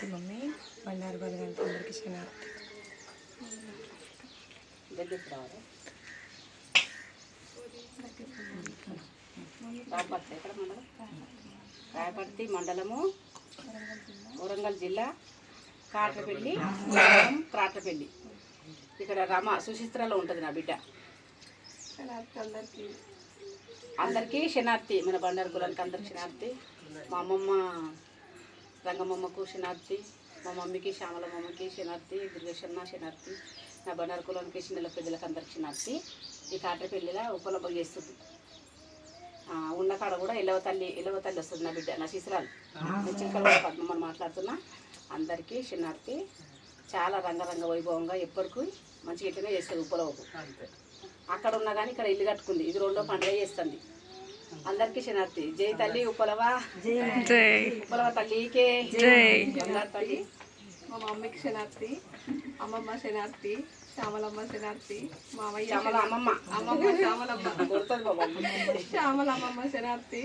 శనార్థి మమ్మీ బండారు బలగానికి అందరికీ శనార్థి. రాయపర్తి మండలము వరంగల్ జిల్లా కాట్రపల్లి కాట్రపల్లి. ఇక్కడ రమ సుచిత్రలో ఉంటుంది నా బిడ్డ. అందరికీ శనార్థి. మన బండారు కులానికి అందరికి శనార్థి. మా అమ్మమ్మ రంగమ్మమ్మకు శనార్థి, మా మమ్మీకి శ్యామలమ్మకి శనార్థి, దుర్గేశన్న శనార్థి, నా బండారు కులానికి చిన్నల పెద్దలకు అందరికి శనార్థి. ఈ కాట్రపల్లిలో ఉపలభం చేస్తుంది. ఉన్న కాడ కూడా ఎల్లవ తల్లి వస్తుంది నా బిడ్డ, నా శిశురాలు చిలకల పద్మమ్మని మాట్లాడుతున్నా. అందరికీ శనార్థి. చాలా రంగరంగ వైభవంగా ఎప్పటికీ మంచిగా ఇట్లనే చేస్తుంది ఉపలవకు. అక్కడ ఉన్నా కానీ ఇక్కడ ఇల్లు కట్టుకుంది. ఇది రెండో పండుగ చేస్తుంది. అందరికీ శనార్థి. జై తల్లి ఉపలవ, ఉపలవ తల్లికే తల్లి. మా మమ్మీకి శనార్థి, అమ్మమ్మ శనార్థి, శ్యామలమ్మ శనార్థి, మామయ్య శ్యామలమ్మమ్మ శనార్థి.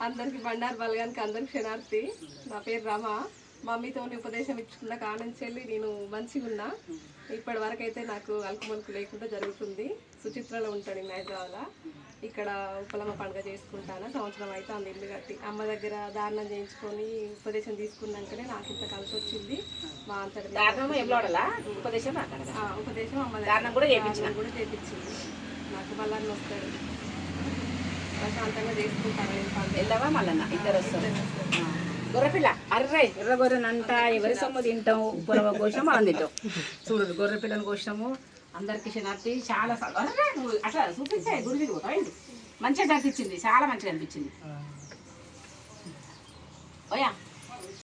అందరికి బండారు బలగానికి అందరికి శనార్థి. నా పేరు రమ. మమ్మీతో ఉపదేశం ఇచ్చుకున్న కానుంచి నేను మంచిగా ఉన్నా. ఇప్పటి వరకు అయితే నాకు అల్కుమలుకు లేకుండా జరుగుతుంది. సుచిత్రలో ఉంటాడు హైదరాబాద్లో. ఇక్కడ ఉపలమ్మ పండుగ చేసుకుంటాను. సంవత్సరం అయితే అంత ఇల్లు కట్టి అమ్మ దగ్గర దారుణం చేయించుకొని ఉపదేశం తీసుకున్నాకనే నాకు ఇంత కలిసి వచ్చింది. మా అంతటి ఉపదేశం అమ్మ కూడా చేయించింది. నాకు మళ్ళీ వస్తాడు. ప్రశాంతంగా చేసుకుంటాను. వెళ్ళవా మళ్ళీ ఇద్దరు వస్తారు. గొర్రెపిల్ల అర్రే ఎర్ర గొర్రెనంట ఎవరి సొమ్ము తింటాం. ఉపలవ కోసినాం మనం తింటాం. చూడు గొర్రెపిల్లని కోసినాము. అందరికి శనార్థి. చాలా అట్లా చూపించే గుడి తిరిగిపోతావు. మంచిగా కనిపించింది, చాలా మంచిగా అనిపించింది. ఓయా